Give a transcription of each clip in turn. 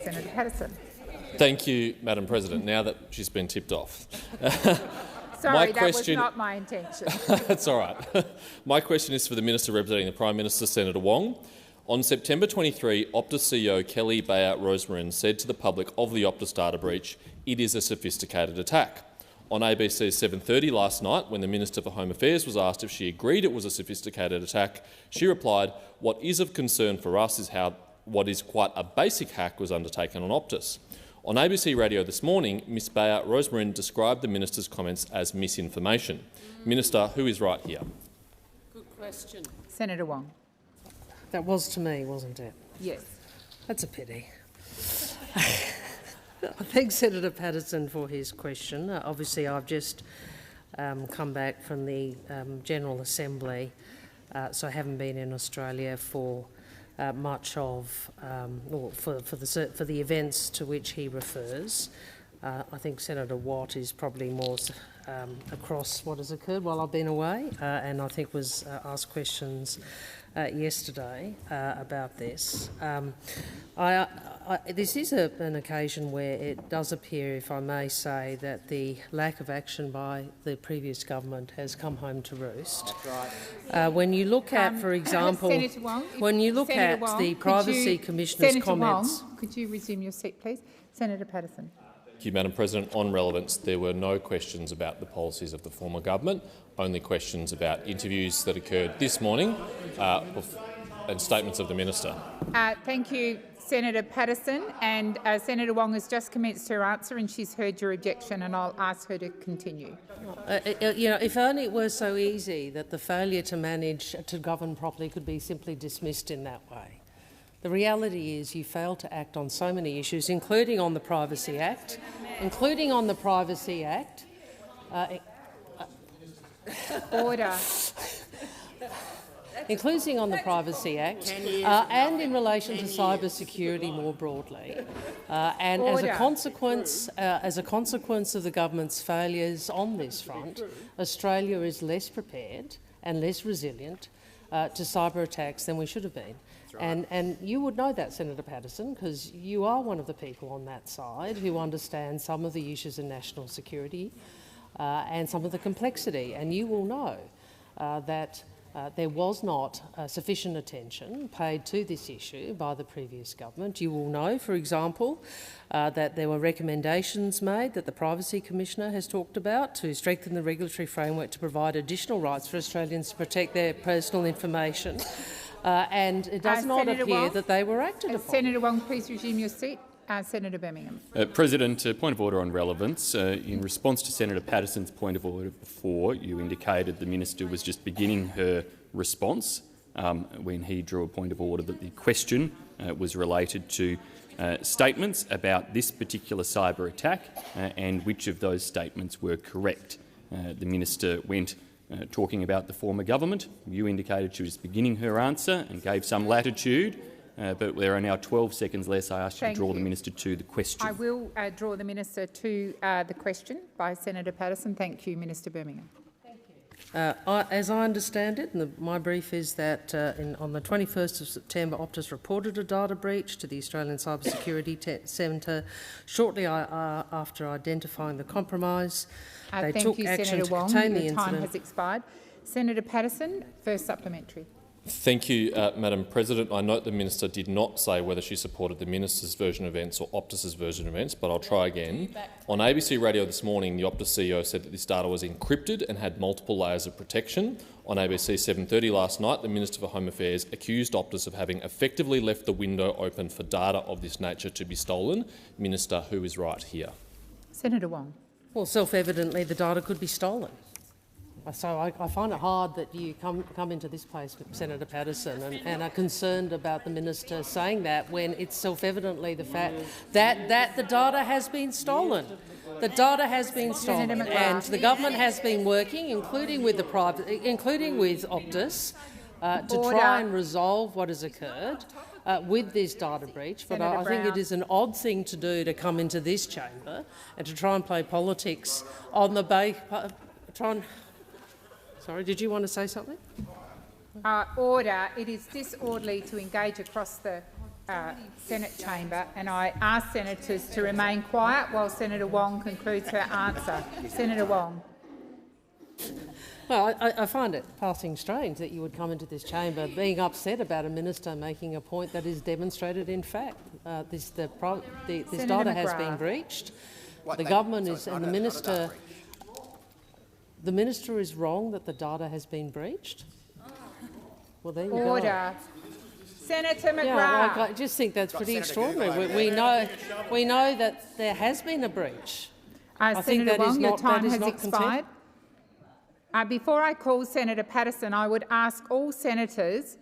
Senator Paterson. Thank you, Madam President, now that she's been tipped off. Sorry, that was not my intention. That's all right. My question is for the Minister representing the Prime Minister, Senator Wong. On September 23, Optus CEO Kelly Bayat-Rosmarin said to the public of the Optus data breach, "It is a sophisticated attack." On ABC's 7:30 last night, when the Minister for Home Affairs was asked if she agreed it was a sophisticated attack, she replied, "What is of concern for us is how what is quite a basic hack was undertaken on Optus." On ABC Radio this morning, Ms Bayat-Rosmarin described the Minister's comments as misinformation. Minister, who is right here? Good question. Senator Wong. That was to me, wasn't it? Yes. That's a pity. I thank Senator Paterson for his question. Obviously, I've just come back from the General Assembly, so I haven't been in Australia for much of, or for the events to which he refers. I think Senator Watt is probably more across what has occurred while I've been away, and I think was asked questions yesterday about this. This is an occasion where it does appear, if I may say, that the lack of action by the previous government has come home to roost. When you look at, for example, when you look at the Privacy Commissioner's comments— Senator Wong, could you resume your seat, please? Senator Paterson. Thank you, Madam President. On relevance, there were no questions about the policies of the former government, only questions about interviews that occurred this morning and statements of the Minister. Thank you, Senator Paterson. And Senator Wong has just commenced her answer and she's heard your objection, and I'll ask her to continue. If only it were so easy that the failure to govern properly could be simply dismissed in that way. The reality is you failed to act on so many issues, including on the Privacy Act, Order. Including on the Privacy Act, and in relation to cybersecurity more broadly. And as a consequence of the government's failures on this front, Australia is less prepared and less resilient to cyber attacks than we should have been. And you would know that, Senator Paterson, because you are one of the people on that side who understand some of the issues in national security and some of the complexity. And you will know that there was not sufficient attention paid to this issue by the previous government. You will know, for example, that there were recommendations made that the Privacy Commissioner has talked about to strengthen the regulatory framework to provide additional rights for Australians to protect their personal information. And it does not appear that they were acted upon. Senator Wong, please resume your seat. Senator Birmingham. President, point of order on relevance. In response to Senator Patterson's point of order before, you indicated the minister was just beginning her response when he drew a point of order that the question was related to statements about this particular cyber attack and which of those statements were correct. The minister went talking about the former government. You indicated she was beginning her answer and gave some latitude. But there are now 12 seconds less. I ask you to draw the minister to the question. I will draw the minister to the question by Senator Paterson. Thank you, Minister Birmingham. Thank you. As I understand it, and my brief is that on the 21st of September, Optus reported a data breach to the Australian Cybersecurity Centre. Shortly after identifying the compromise, they took action to contain the incident. Time has expired. Senator Paterson, first supplementary. Thank you, Madam President. I note the minister did not say whether she supported the minister's version of events or Optus's version of events, but I'll try again. On ABC Radio this morning, the Optus CEO said that this data was encrypted and had multiple layers of protection. On ABC 7:30 last night, the Minister for Home Affairs accused Optus of having effectively left the window open for data of this nature to be stolen. Minister, who is right here? Senator Wong. Well, self-evidently, the data could be stolen. So I find it hard that you come into this place, Senator Paterson, and are concerned about the minister saying that when it's self-evidently the fact that the data has been stolen. The data has been stolen, and the government has been working, including with Optus, to try and resolve what has occurred with this data breach. But I think it is an odd thing to do to come into this chamber and to try and play politics on the Sorry, did you want to say something? Order. It is disorderly to engage across the Senate chamber, and I ask senators to remain quiet while Senator Wong concludes her answer. Senator Wong. Well, I find it passing strange that you would come into this chamber being upset about a minister making a point that is demonstrated in fact. This data has been breached. The government is, and the minister is wrong that the data has been breached. Well, there you go. Order. Senator McGrath. Yeah, I just think that's pretty extraordinary. We know that there has been a breach. Senator Wong, your time has expired. Before I call Senator Paterson, I would ask all senators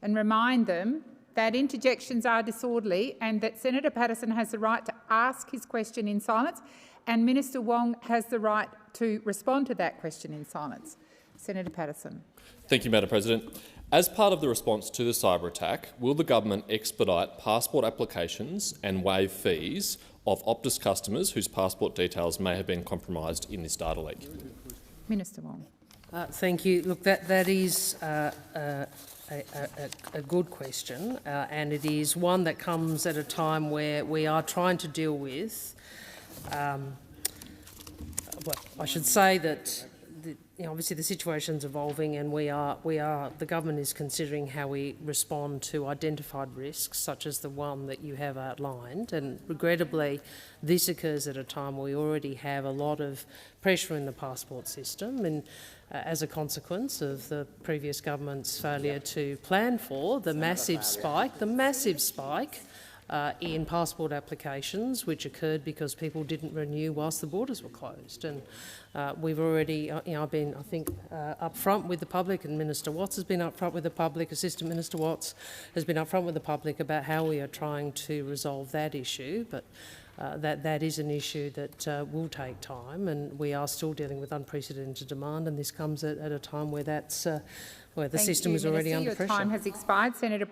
and remind them that interjections are disorderly and that Senator Paterson has the right to ask his question in silence and Minister Wong has the right to respond to that question in silence. Senator Paterson. Thank you, Madam President. As part of the response to the cyber attack, will the government expedite passport applications and waive fees of Optus customers whose passport details may have been compromised in this data leak? Minister Wong. Thank you. Look, that is a good question, and it is one that comes at a time where we are trying to deal with. Well, I should say that obviously the situation's evolving, and the government is considering how we respond to identified risks, such as the one that you have outlined. And regrettably, this occurs at a time where we already have a lot of pressure in the passport system, and as a consequence of the previous government's failure to plan for the massive spike in passport applications, which occurred because people didn't renew whilst the borders were closed. And we've already, I've been, I think, upfront with the public, and Minister Watts has been upfront with the public, Assistant Minister Watts has been upfront with the public about how we are trying to resolve that issue. But that is an issue that will take time, and we are still dealing with unprecedented demand, and this comes at a time where that's where the system is already under pressure. Your time has expired. Senator